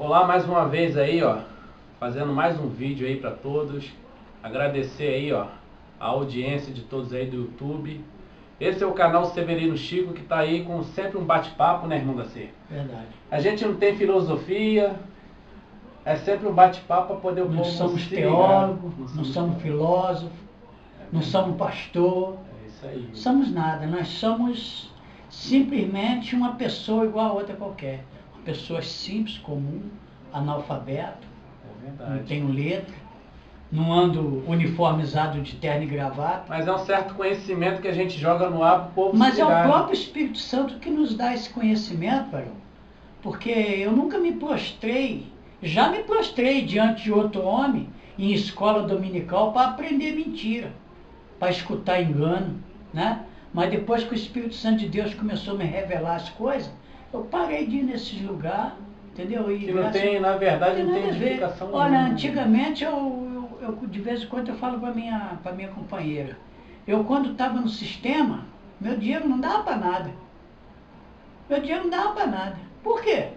Olá mais uma vez aí, ó, fazendo mais um vídeo aí para todos. Agradecer aí, ó, a audiência de todos aí do YouTube. Esse é o canal Severino Chico, que tá aí com sempre um bate-papo, né, irmão da C? Verdade. A gente não tem filosofia, é sempre um bate-papo para poder o Não povo somos se ligar. teólogos, não somos filósofos, não somos pastor. É isso aí. Somos nada, nós somos simplesmente uma pessoa igual a outra qualquer. Uma pessoa simples, comum, analfabeto, É verdade. não tenho letra, não ando uniformizado de terno e gravata. Mas é um certo conhecimento que a gente joga no ar para o povo Mas se é o ligar. próprio Espírito Santo que nos dá esse conhecimento, Barão. Porque eu nunca me prostrei, já me prostrei diante de outro homem em escola dominical para aprender mentira, para escutar engano, né? Mas depois que o Espírito Santo de Deus começou a me revelar as coisas, eu parei de ir nesses lugares, entendeu? E Que não tem, na verdade, não tem nada a ver. edificação Olha, nenhuma. antigamente de vez em quando eu falo para minha companheira, eu quando estava no sistema, meu dinheiro não dava para nada. Meu dinheiro não dava para nada. Por quê?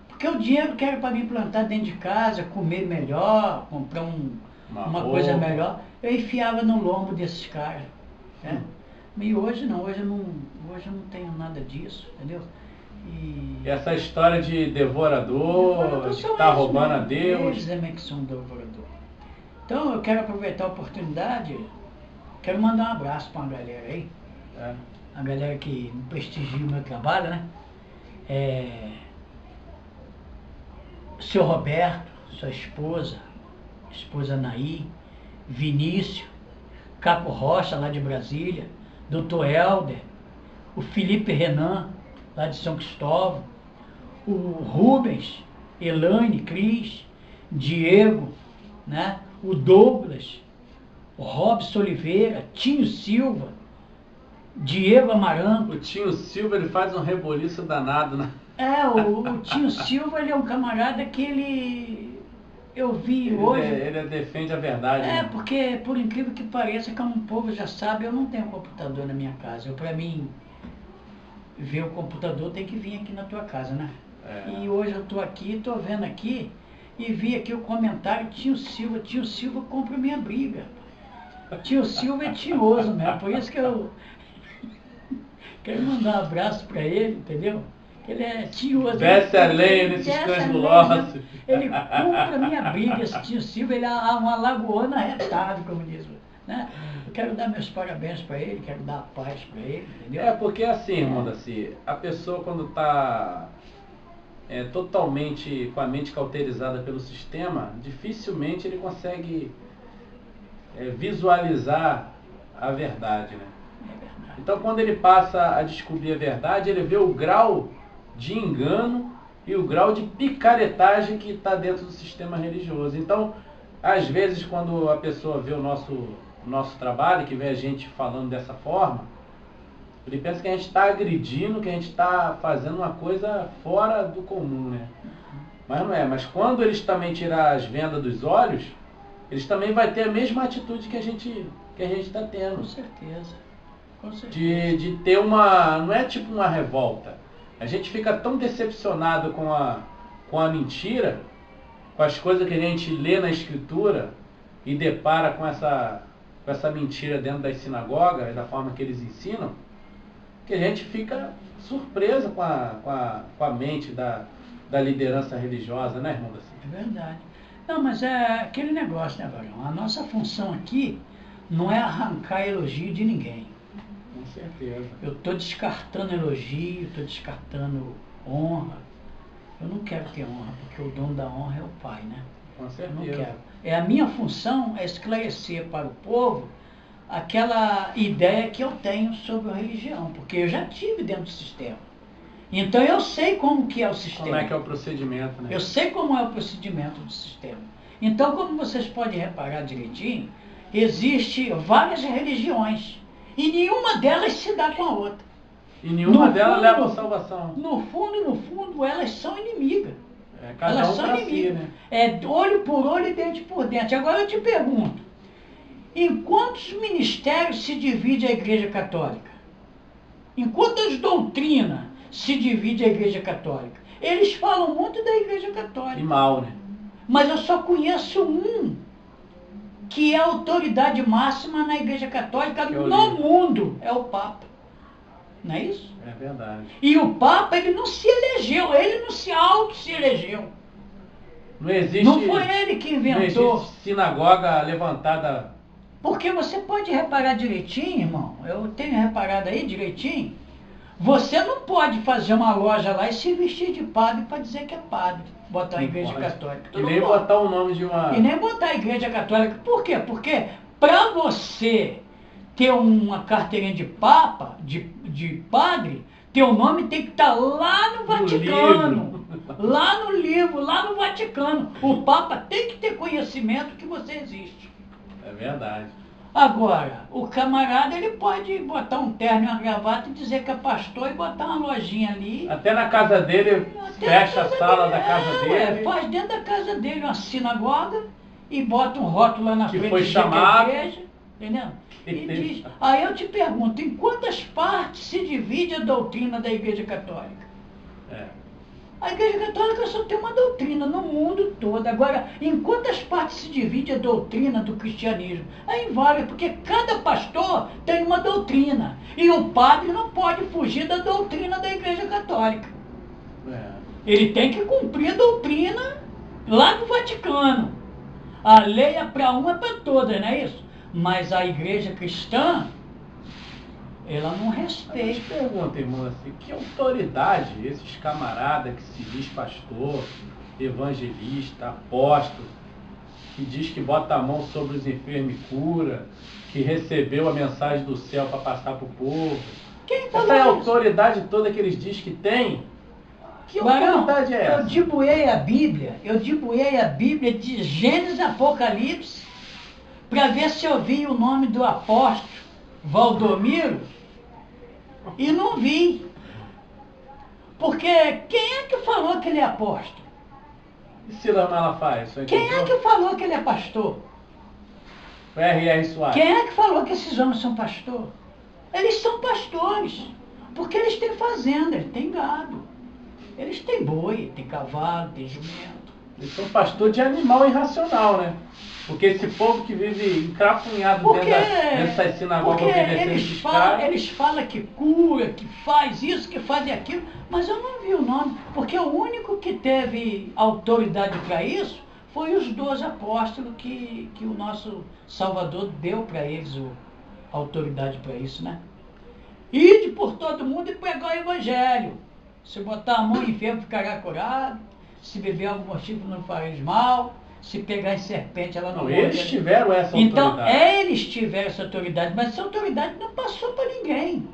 Porque o dinheiro que era para me plantar dentro de casa, comer melhor, comprar uma coisa melhor, eu enfiava no lombo desses caras. Né? E hoje não, hoje eu não tenho nada disso, entendeu? E essa história de devorador, de estar roubando a Deus. Eles é que são devorador. Então eu quero aproveitar a oportunidade, quero mandar um abraço para uma galera aí. É. A galera que prestigia o meu trabalho, né? Seu Roberto, sua esposa Naí, Vinícius, Capo Rocha, lá de Brasília, Dr. Helder, o Felipe Renan, lá de São Cristóvão, o Rubens, Elaine, Cris, Diego, né? O Douglas, o Robson Oliveira, Tinho Silva, Diego Amaranto. O Tinho Silva, ele faz um reboliço danado, né? O Tinho Silva, ele é um camarada que eu vi hoje. Ele defende a verdade. Né? Porque, por incrível que pareça, como o povo já sabe, eu não tenho computador na minha casa. Para mim, ver o computador tem que vir aqui na tua casa, né? E hoje eu estou aqui, estou vendo aqui, e vi aqui o comentário, Tinho Silva compra minha briga. Tio Silva é tinhoso mesmo, por isso que eu quero mandar um abraço para ele, entendeu? Ele é tinhoso. Desce a lenha nesses cães gulosos. Ele compra minha briga, esse Tio Silva, ele é uma lagoana retada, como diz. Né? Eu quero dar meus parabéns para ele, quero dar a paz para ele, entendeu? Porque assim, irmão Daci, a pessoa quando está totalmente com a mente cauterizada pelo sistema, dificilmente ele consegue visualizar a verdade, né? Então quando ele passa a descobrir a verdade, ele vê o grau de engano e o grau de picaretagem que está dentro do sistema religioso. Então, às vezes, quando a pessoa vê o nosso trabalho, que vê a gente falando dessa forma, ele pensa que a gente está agredindo, que a gente está fazendo uma coisa fora do comum, né? Mas não é. Mas quando eles também tirar as vendas dos olhos, eles também vão ter a mesma atitude que a gente está tendo. Com certeza. Com certeza. De ter uma... Não é tipo uma revolta. A gente fica tão decepcionado com a mentira, com as coisas que a gente lê na Escritura e depara com essa mentira dentro das sinagogas, da forma que eles ensinam, que a gente fica surpreso com a mente da liderança religiosa, né, irmão? É verdade. Não, mas é aquele negócio, né, Varão? A nossa função aqui não é arrancar elogio de ninguém. Com certeza. Eu estou descartando elogio, estou descartando honra. Eu não quero ter honra, porque o dono da honra é o Pai, né? Com certeza. Eu não quero. A minha função é esclarecer para o povo aquela ideia que eu tenho sobre a religião, porque eu já tive dentro do sistema. Então eu sei como que é o sistema. Como é que é o procedimento, né? Eu sei como é o procedimento do sistema. Então, como vocês podem reparar direitinho, existem várias religiões. E nenhuma delas se dá com a outra. E nenhuma delas leva a salvação. No fundo, elas são inimigas. Cada elas um são inimigas. Si, né? É olho por olho e dente por dente. Agora eu te pergunto, em quantos ministérios se divide a Igreja Católica? Em quantas doutrinas se divide a Igreja Católica? Eles falam muito da Igreja Católica. E mal, né? Mas eu só conheço um que é a autoridade máxima na Igreja Católica no mundo, é o Papa. Não é isso? É verdade. E o Papa, ele não se elegeu, ele não se se elegeu. Não existe... Não foi ele que inventou. Não existe sinagoga levantada... Porque você pode reparar direitinho, irmão, eu tenho reparado aí direitinho, você não pode fazer uma loja lá e se vestir de padre para dizer que é padre, botar a Igreja Católica. E nem botar o nome de uma... E nem botar a Igreja Católica. Por quê? Porque para você ter uma carteirinha de papa, de padre, teu nome tem que estar lá no Vaticano. Lá no livro, lá no Vaticano. O Papa tem que ter conhecimento que você existe. É verdade. Agora, o camarada, ele pode botar um terno e uma gravata e dizer que é pastor e botar uma lojinha ali. Até na casa dele, fecha a sala da casa dele. Faz dentro da casa dele uma sinagoga e bota um rótulo lá na frente. Que foi chamado. Igreja, entendeu? E diz, aí eu te pergunto, em quantas partes se divide a doutrina da Igreja Católica? A Igreja Católica só tem uma doutrina no mundo todo. Agora, em quantas partes se divide a doutrina do cristianismo? É em várias, porque cada pastor tem uma doutrina. E o padre não pode fugir da doutrina da Igreja Católica. Ele tem que cumprir a doutrina lá do Vaticano. A lei é para uma, é para todas, não é isso? Mas a Igreja cristã, ela não respeita. Eu te pergunto, irmão, assim, que autoridade esses camaradas que se diz pastor, evangelista, apóstolo, que diz que bota a mão sobre os enfermos e cura, que recebeu a mensagem do céu para passar para o povo. Quem falou essa é a isso? autoridade toda que eles dizem que tem? Que Barão, autoridade é essa? eu dibuei a Bíblia de Gênesis a Apocalipse para ver se eu vi o nome do apóstolo Valdomiro e não vi. Porque quem é que falou que ele é apóstolo? E Silas Malafaia? Quem é que falou que ele é pastor? R.R. Soares. Quem é que falou que esses homens são pastores? Eles são pastores, porque eles têm fazenda, eles têm gado, eles têm boi, têm cavalo, têm jumento. Eles são pastor de animal irracional, né? Porque esse povo que vive encrapunhado dentro dessas sinagogas obedecendo esses caras... Eles falam que cura, que faz isso, que faz aquilo, mas eu não vi o nome, porque o único que teve autoridade para isso foi os 12 apóstolos que o nosso Salvador deu para eles a autoridade para isso, né? Ide por todo mundo e pregar o evangelho. Se botar a mão em enfermo, ficará curado. Se beber algum motivo, não farás mal. Se pegar em serpente, ela não morre. Eles tiveram essa autoridade. Então, eles tiveram essa autoridade, mas essa autoridade não passou para ninguém.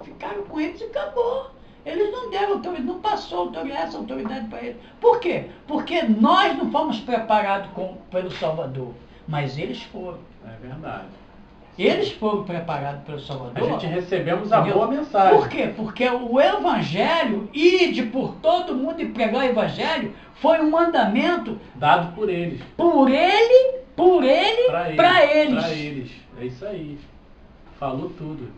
Ficaram com eles e acabou. Eles não deram autoridade, não passou essa autoridade para eles. Por quê? Porque nós não fomos preparados pelo Salvador, mas eles foram. É verdade. Eles foram preparados pelo Salvador. A gente recebemos a boa mensagem. Por quê? Porque o Evangelho, ide por todo mundo e pregar o Evangelho, foi um mandamento dado por eles. Por ele, para eles. Para eles. É isso aí. Falou tudo.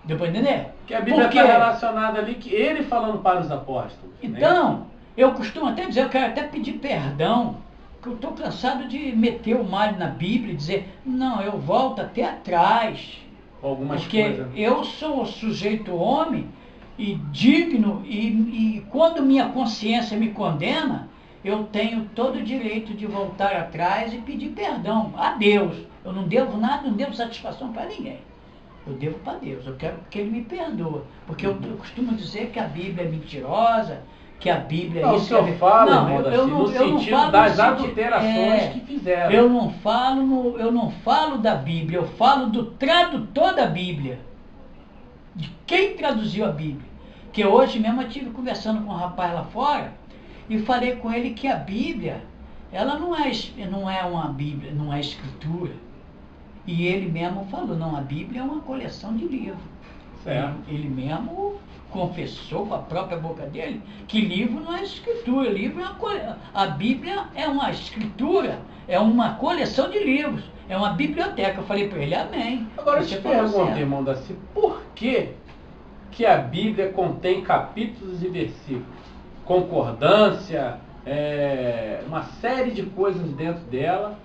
Deu para entender? Que a Bíblia está relacionada ali, que ele falando para os apóstolos. Então, né? eu costumo até dizer, eu quero até pedir perdão, que eu estou cansado de meter o malho na Bíblia e dizer, não, eu volto até atrás. Algumas porque coisas. Eu sou sujeito homem e digno, e quando minha consciência me condena, eu tenho todo o direito de voltar atrás e pedir perdão a Deus. Eu não devo nada, não devo satisfação para ninguém. Eu devo para Deus, eu quero que Ele me perdoe. Porque eu costumo dizer que a Bíblia é mentirosa, que a Bíblia é isso. O senhor fala, no sentido das adulterações que fizeram. Eu não falo da Bíblia, eu falo do tradutor da Bíblia. De quem traduziu a Bíblia. Que hoje mesmo eu estive conversando com um rapaz lá fora e falei com ele que a Bíblia, ela não é uma Bíblia, não é escritura. E ele mesmo falou, não, a Bíblia é uma coleção de livros. Certo. Ele mesmo confessou com a própria boca dele que livro não é escritura, livro é a Bíblia é uma escritura, é uma coleção de livros, é uma biblioteca. Eu falei para ele, amém. Agora eu te pergunto, irmão Daci, por que que a Bíblia contém capítulos e versículos, concordância, uma série de coisas dentro dela,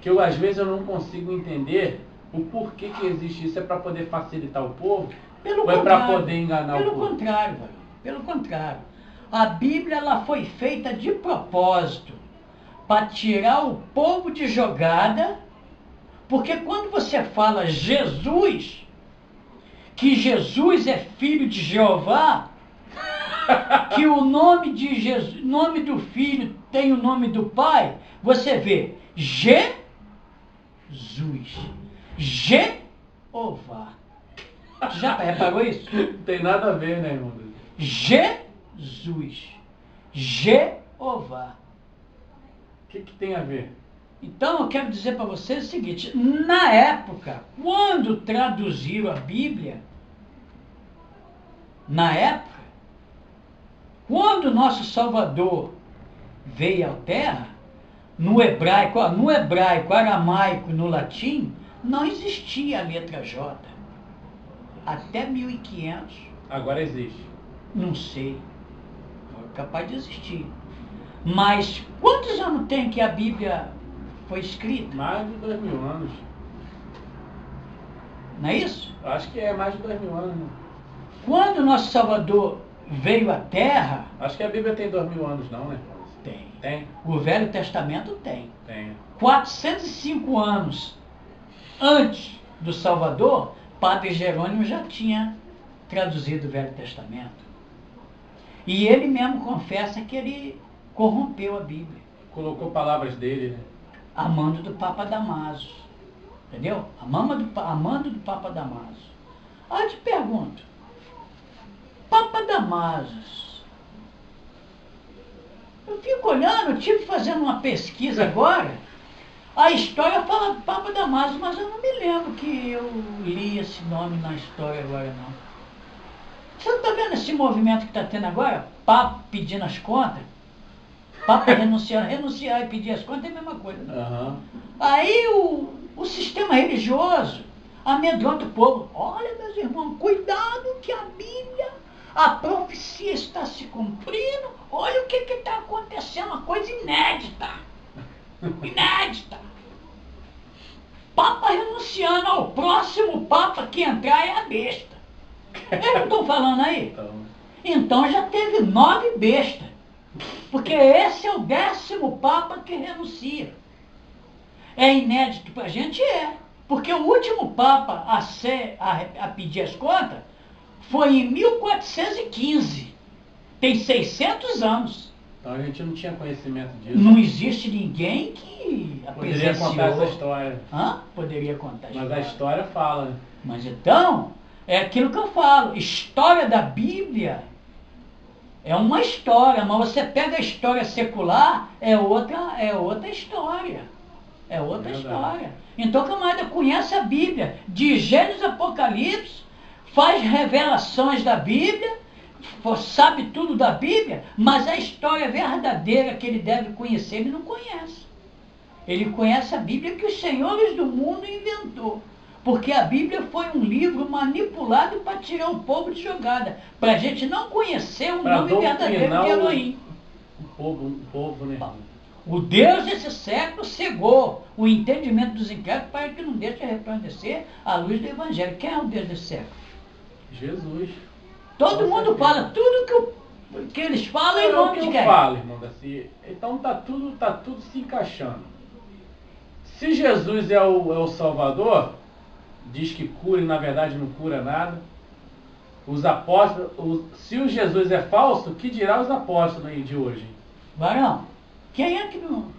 que às vezes eu não consigo entender o porquê que existe isso. É para poder facilitar o povo? Ou é para poder enganar o povo? Pelo contrário, varão. Pelo contrário. A Bíblia ela foi feita de propósito para tirar o povo de jogada, porque quando você fala Jesus, que Jesus é filho de Jeová, que o nome de Jesus, nome do Filho tem o nome do Pai, você vê Jesus, Jeová. Já reparou isso? Não tem nada a ver, né, irmão? Jesus, Jeová. O que tem a ver? Então eu quero dizer para vocês o seguinte: na época, quando traduziram a Bíblia, quando nosso Salvador veio à Terra, no hebraico, aramaico e no latim, não existia a letra J. Até 1500. Agora existe. Não sei. É capaz de existir. Mas quantos anos tem que a Bíblia foi escrita? Mais de 2000 anos. Não é isso? Acho que é mais de 2000 anos. Né? Quando nosso Salvador veio à Terra... Acho que a Bíblia tem 2000 anos não, né? Tem. Tem? O Velho Testamento tem. Tem. 405 anos antes do Salvador, Padre Jerônimo já tinha traduzido o Velho Testamento. E ele mesmo confessa que ele corrompeu a Bíblia. Colocou palavras dele, né? Amando do Papa Damaso. Entendeu? Amando do Papa Damaso. Aí eu te pergunto, Papa Damaso, eu fico olhando, eu tive fazendo uma pesquisa agora, a história fala Papa Damaso, mas eu não me lembro que eu li esse nome na história agora, não. Você não está vendo esse movimento que está tendo agora? Papa pedindo as contas? Papa renunciar e pedir as contas é a mesma coisa. Né? Uhum. Aí o sistema religioso amedronta o povo. Olha, meus irmãos, cuidado que a Bíblia, a profecia está se cumprindo. Olha o que está acontecendo, uma coisa inédita. Inédita. Papa renunciando ao próximo Papa que entrar é a besta. Eles não estão falando aí? Então já teve 9 bestas. Porque esse é o 10º Papa que renuncia. É inédito para a gente? É. Porque o último Papa a pedir as contas foi em 1415. Tem 600 anos. Então a gente não tinha conhecimento disso. Não existe ninguém que poderia contar essa história. Poderia contar a história. Mas a história fala, né? Mas então, é aquilo que eu falo. História da Bíblia é uma história, mas você pega a história secular, é outra história. É outra história. Então, camarada, conhece a Bíblia, de Gênesis a Apocalipse, faz revelações da Bíblia, sabe tudo da Bíblia, mas a história verdadeira que ele deve conhecer, ele não conhece. Ele conhece a Bíblia que os senhores do mundo inventou. Porque a Bíblia foi um livro manipulado para tirar o povo de jogada, para a gente não conhecer o nome verdadeiro de Elohim. O povo, né? O Deus desse século cegou o entendimento dos incrédulos para que não deixe resplandecer a luz do Evangelho. Quem é o Deus desse século? Jesus. Todo mundo fala, tudo que eles falam em nome de quem? Fala, irmão Daci. Então tá tudo se encaixando. Se Jesus é o Salvador, diz que cura e na verdade não cura nada. Os apóstolos, se o Jesus é falso, que dirá os apóstolos aí de hoje? Varão, quem é que não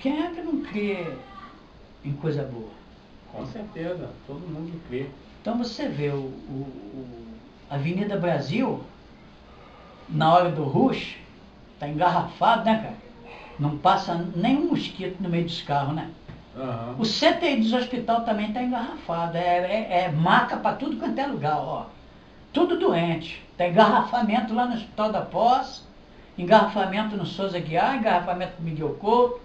crê em coisa boa? Com certeza, todo mundo crê. Então você vê a Avenida Brasil, na hora do rush, está engarrafado, né, cara? Não passa nenhum mosquito no meio dos carros, né? Uhum. O CTI dos hospitais também está engarrafado. É maca para tudo quanto é lugar, ó. Tudo doente. Tem engarrafamento lá no Hospital da Pós, engarrafamento no Souza Guiar, engarrafamento no Miguel Couto,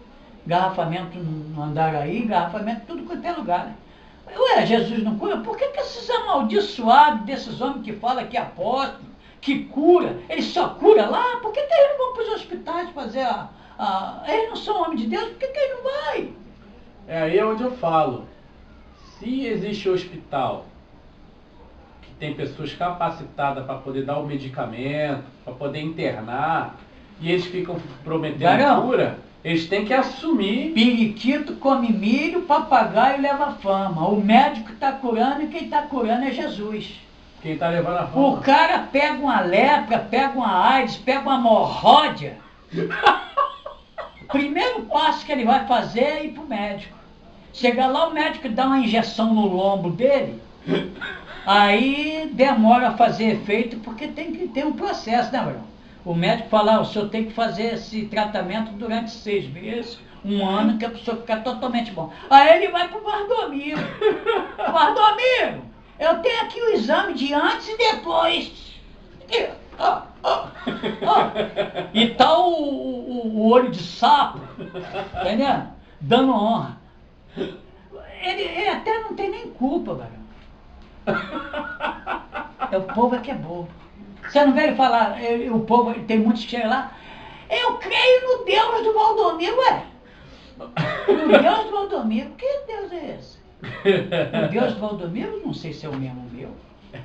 engarrafamento no Andaraí, engarrafamento tudo quanto é lugar, né? Ué, Jesus não cura? Por que esses amaldiçoados desses homens que falam que é apóstolo, que cura, eles só curam lá? Por que eles não vão para os hospitais fazer eles não são homens de Deus, por que eles não vai? É aí onde eu falo. Se existe hospital que tem pessoas capacitadas para poder dar o medicamento, para poder internar, e eles ficam prometendo cura, eles têm que assumir. Periquito come milho, papagaio leva fama. O médico está curando e quem está curando é Jesus. Quem está levando a fama? O cara pega uma lepra, pega uma AIDS, pega uma hemorródia. O primeiro passo que ele vai fazer é ir para o médico. Chega lá, o médico dá uma injeção no lombo dele, aí demora a fazer efeito, porque tem que ter um processo, né, Bruno? O médico fala, o senhor tem que fazer esse tratamento durante 6 meses, 1 ano, que a pessoa ficar totalmente bom. Aí ele vai para o Valdomiro. Valdomiro, eu tenho aqui o exame de antes e depois. E tá o olho de sapo, entendeu? Dando honra. Ele até não tem nem culpa, Barão. O povo é que é bobo. Você não vê ele falar, o povo, tem muitos que chegam lá, eu creio no Deus do Valdomiro, ué. No Deus do Valdomiro, que Deus é esse? O Deus do Valdomiro, não sei se é o mesmo meu.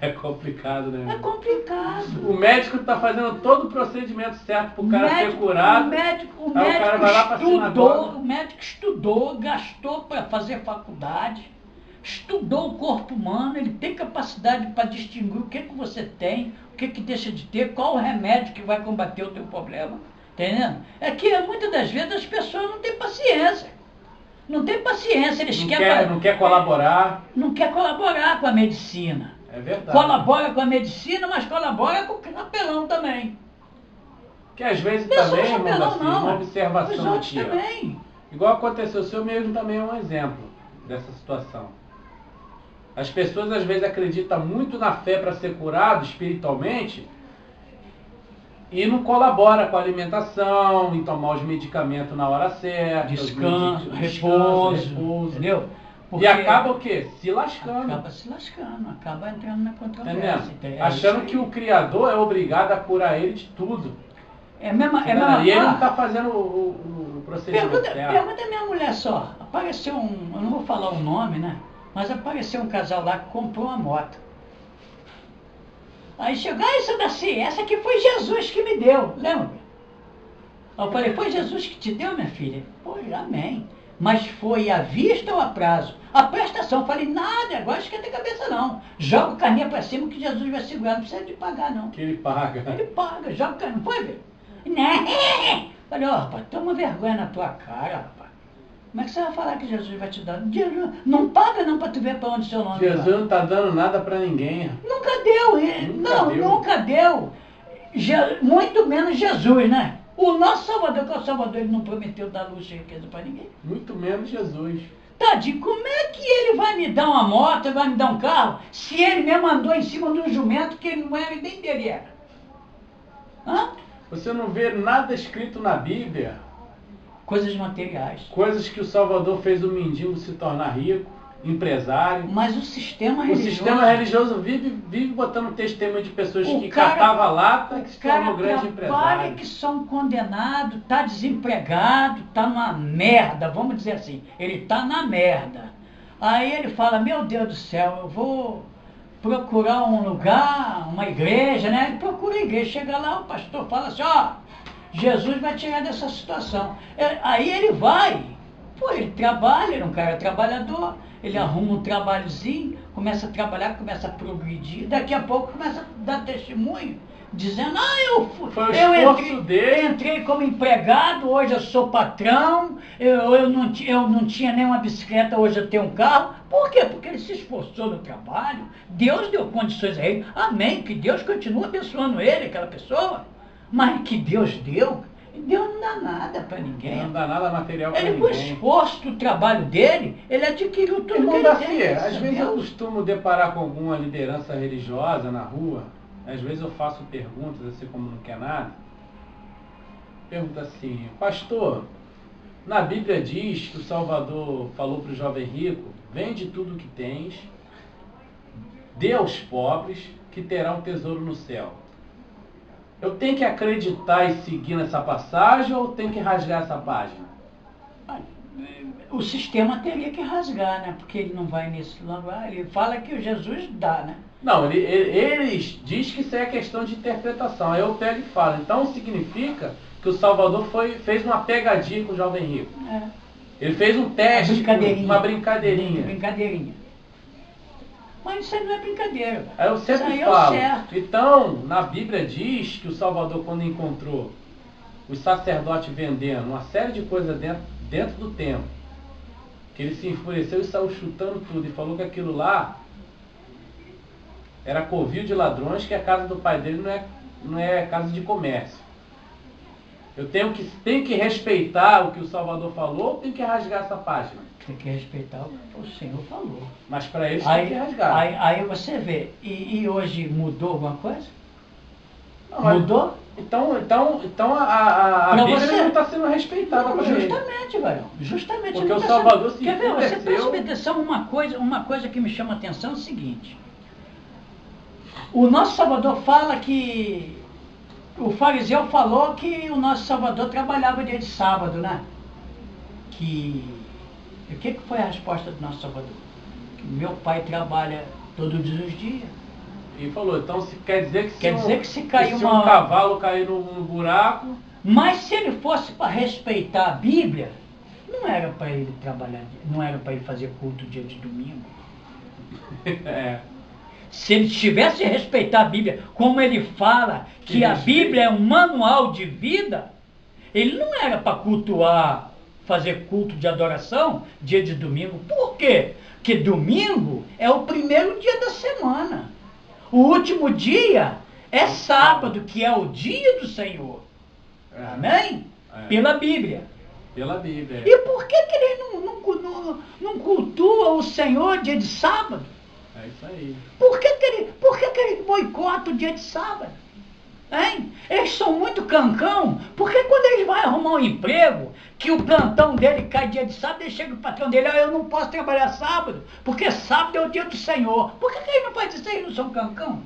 É complicado, né? É complicado. O médico está fazendo todo o procedimento certo para o cara ser curado. O médico o cara vai lá estudou, o médico estudou, gastou para fazer faculdade, estudou o corpo humano, ele tem capacidade para distinguir o que você tem, o que deixa de ter, qual o remédio que vai combater o teu problema. Entendendo? É que muitas das vezes as pessoas não têm paciência. Não tem paciência, eles não quer colaborar. Não quer colaborar com a medicina. É verdade. Colabora com a medicina, mas colabora com o capelão também. Que às vezes não também, só irmão, assim, não, uma observação os outros aqui. Também. Igual aconteceu, o senhor mesmo também é um exemplo dessa situação. As pessoas às vezes acreditam muito na fé para ser curado espiritualmente e não colabora com a alimentação, em tomar os medicamentos na hora certa. Descanso, repouso. Entendeu? Porque e acaba o quê? Se lascando. Acaba se lascando, acaba entrando na controvérsia. Achando que o Criador é obrigado a curar ele de tudo. E ele não está fazendo o procedimento certo. Pergunta a minha mulher só. Apareceu eu não vou falar o nome, né? Mas apareceu um casal lá que comprou uma moto. Aí chegou, essa aqui foi Jesus que me deu, lembra? Eu falei, foi Jesus que te deu, minha filha? Foi, amém. Mas foi à vista ou a prazo? A prestação, eu falei, nada, agora esquenta a cabeça não. Joga o carninha pra cima que Jesus vai segurar, não precisa de pagar não. Que ele paga. Ele paga, joga o carninha, não foi, velho? Né? Falei, rapaz, toma vergonha na tua cara, rapaz. Como é que você vai falar que Jesus vai te dar? Não paga não pra tu ver pra onde seu nome vai. Jesus não tá dando nada pra ninguém. Nunca deu. Nunca deu. Muito menos Jesus, né? O nosso Salvador, que é o Salvador, ele não prometeu dar luxo e riqueza pra ninguém. Muito menos Jesus. Tadinho, como é que ele vai me dar uma moto, vai me dar um carro, se ele mesmo andou em cima de um jumento que ele não era nem dele era? Hã? Você não vê nada escrito na Bíblia? Coisas materiais. Coisas que o Salvador fez o mendigo se tornar rico, empresário. Mas o sistema religioso... O sistema religioso vive botando testemunho de pessoas que catavam lata e que se tornam grande empresário. Que são condenados, está desempregado, está numa merda, vamos dizer assim. Ele está na merda. Aí ele fala, meu Deus do céu, eu vou procurar um lugar, uma igreja, né? Ele procura a igreja, chega lá, o pastor fala assim, Jesus vai tirar dessa situação. Aí ele vai. Pô, ele trabalha, ele é um cara trabalhador, ele arruma um trabalhozinho, começa a trabalhar, começa a progredir, daqui a pouco começa a dar testemunho, dizendo, eu entrei como empregado, hoje eu sou patrão, eu não tinha nenhuma bicicleta, hoje eu tenho um carro. Por quê? Porque ele se esforçou no trabalho, Deus deu condições a ele, amém, que Deus continua abençoando ele, aquela pessoa, mas que Deus deu não dá nada para ninguém. Não dá nada material para ninguém. Ele, com o esforço do trabalho dele, ele adquiriu tudo que ele tem. Às vezes eu costumo deparar com alguma liderança religiosa na rua, às vezes eu faço perguntas, assim como não quer nada. Pergunta assim, pastor, Na Bíblia diz que o Salvador falou para o jovem rico: vende tudo o que tens, dê aos pobres, que terá um tesouro no céu. Eu tenho que acreditar e seguir nessa passagem ou tenho que rasgar essa página? O sistema teria que rasgar, né? Porque ele não vai nesse lugar. Ele fala que o Jesus dá, né? Não, eles diz que isso é questão de interpretação. Aí eu pego e falo. Então significa que o Salvador fez uma pegadinha com o jovem rico. É. Ele fez um teste, uma brincadeirinha. Mas isso aí não é brincadeira. Eu sempre isso aí falo. É o certo. Então, na Bíblia diz que o Salvador, quando encontrou os sacerdotes vendendo uma série de coisas dentro do templo, que ele se enfureceu e saiu chutando tudo e falou que aquilo lá era covil de ladrões, que a casa do pai dele não é casa de comércio. Eu tenho que respeitar o que o Salvador falou ou tenho que rasgar essa página? Tem que respeitar o que o Senhor falou. Mas para eles tem que rasgar. Aí você vê, e hoje mudou alguma coisa? Não, mudou? Então a Bíblia não está sendo respeitada por ele. Justamente, Varão. Justamente. Porque o Salvador se Quer ver? Você enfureceu. presta atenção, uma coisa que me chama a atenção é o seguinte. O nosso Salvador fala que... O fariseu falou que o nosso Salvador trabalhava dia de sábado, né? O que foi a resposta do nosso Salvador? Que meu pai trabalha todos os dias. E falou, então quer dizer que se caiu um cavalo cair no buraco... Mas se ele fosse para respeitar a Bíblia, não era para ele trabalhar, não era para ele fazer culto dia de domingo. É. Se ele tivesse a respeitar a Bíblia, como ele fala que a Bíblia é um manual de vida, ele não era para cultuar, fazer culto de adoração dia de domingo. Por quê? Porque domingo é o primeiro dia da semana. O último dia é sábado, que é o dia do Senhor. Amém? Pela Bíblia. Pela Bíblia. E por que ele não cultua o Senhor dia de sábado? É isso aí. Por que ele boicota o dia de sábado? Hein? Eles são muito cancão, porque quando eles vão arrumar um emprego, que o plantão dele cai dia de sábado, ele chega o patrão dele: eu não posso trabalhar sábado, porque sábado é o dia do Senhor. Por que eles não podem dizer que eles não são cancão?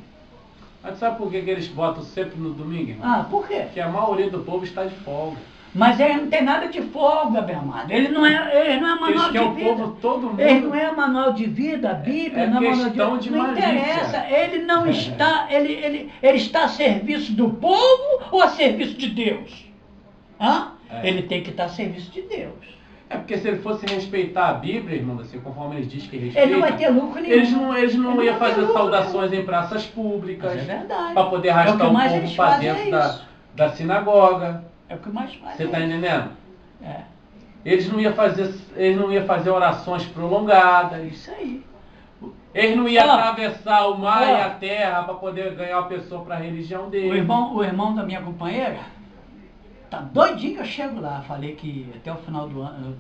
Mas sabe por que eles botam sempre no domingo, irmão? Por quê? Porque a maioria do povo está de folga. Mas ele não tem nada de folga, meu amado. Ele não é manual de vida. Povo, todo mundo... Ele não é manual de vida, a Bíblia não é manual de vida. Não interessa. Ele não está, ele está a serviço do povo ou a serviço de Deus? Ele tem que estar a serviço de Deus. É porque se ele fosse respeitar a Bíblia, irmão, assim, conforme eles dizem que respeita, ele não vai ter lucro nenhum. Eles não iam fazer saudações em praças públicas. Mas é verdade. Para poder arrastar o povo para dentro da sinagoga. É o que mais faz. Você está entendendo? É. Eles não iam fazer orações prolongadas. Isso aí. Eles não iam atravessar o mar e a terra para poder ganhar uma pessoa para a religião dele. O irmão da minha companheira tá doidinho que eu chego lá. Falei que até o final do ano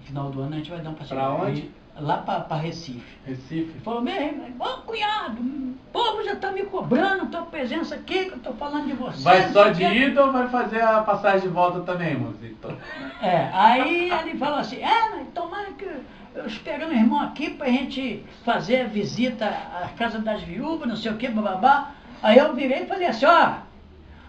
a gente vai dar um passeio. Para onde? Lá para Recife. Recife? Ele falou: cunhado, o povo já está me cobrando tua presença aqui, que eu estou falando de você. Vai só de ida ou vai fazer a passagem de volta também, moço? Aí ele falou assim: mas tomara que eu esperando o irmão aqui para a gente fazer a visita à casa das viúvas, não sei o que, bababá. Aí eu virei e falei assim: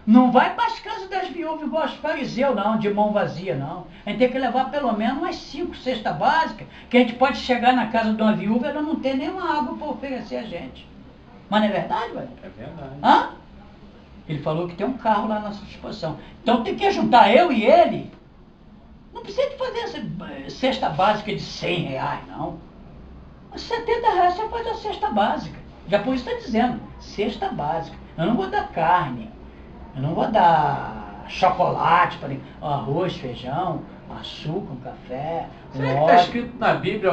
não vai para as casas das viúvas igual os fariseus, não, de mão vazia, não. A gente tem que levar pelo menos umas 5 cestas básicas, que a gente pode chegar na casa de uma viúva e ela não ter nenhuma água para oferecer a gente. Mas não é verdade, velho? É verdade. Ele falou que tem um carro lá à nossa disposição. Então tem que juntar eu e ele. Não precisa de fazer essa cesta básica de R$100, não. R$70 você faz a cesta básica. Já por isso está dizendo, cesta básica. Eu não vou dar carne. Eu não vou dar chocolate, arroz, feijão, açúcar, café, será que está escrito na Bíblia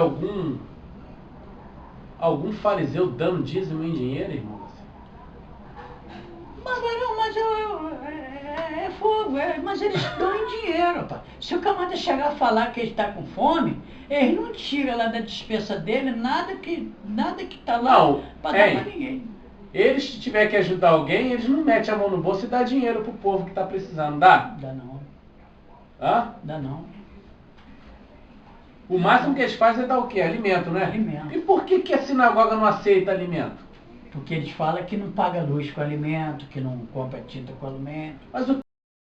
algum fariseu dando dízimo em dinheiro, irmão? É fogo, mas eles dão em dinheiro, rapaz. Se o camarada chegar a falar que ele está com fome, ele não tira lá da despensa dele nada que está lá para dar para ninguém. Eles, se tiver que ajudar alguém, eles não metem a mão no bolso e dão dinheiro pro povo que está precisando, dá? Dá não. Hã? Dá não. O máximo que eles fazem é dar o quê? Alimento, né? Alimento. E por que a sinagoga não aceita alimento? Porque eles falam que não paga luz com alimento, que não compra tinta com alimento. Mas o